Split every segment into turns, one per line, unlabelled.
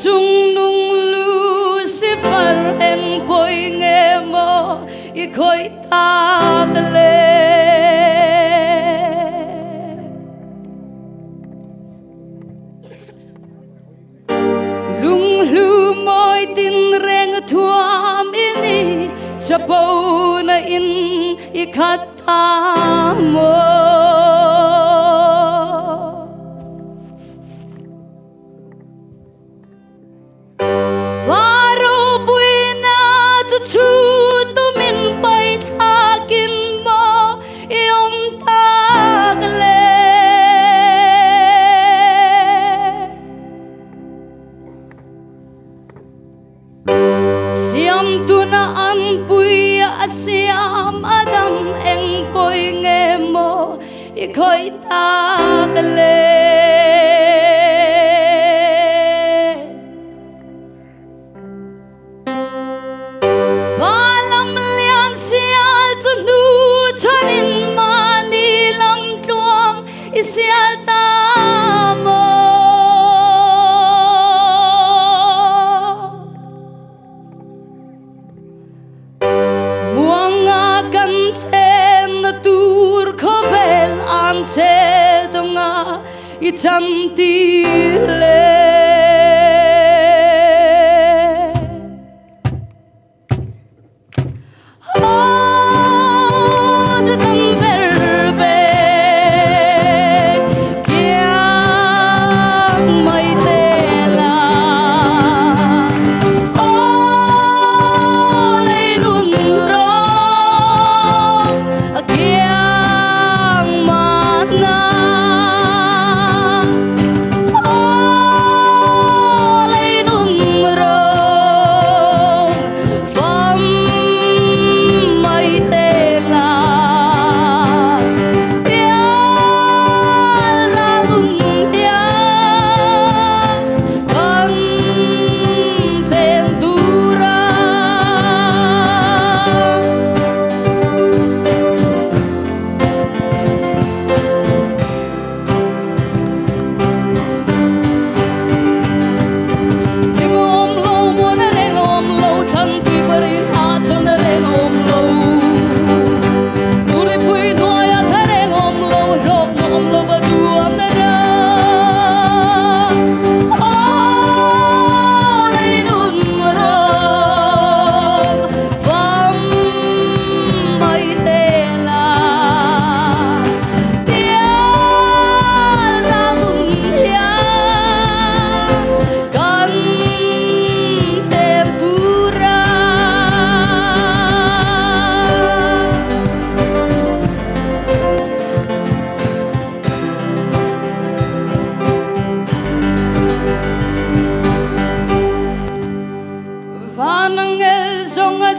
chung nung Lucifer en poi nghe mo i khoi ta le lung lu moi tin reng thuam ini chapau na in i khat ta mo siam tuna an puya siam adam eng poi nghe mo i khoi ta le balam lian sial chu nu chanin mani lam tuang i sial ta mo che donga i chanti le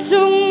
chung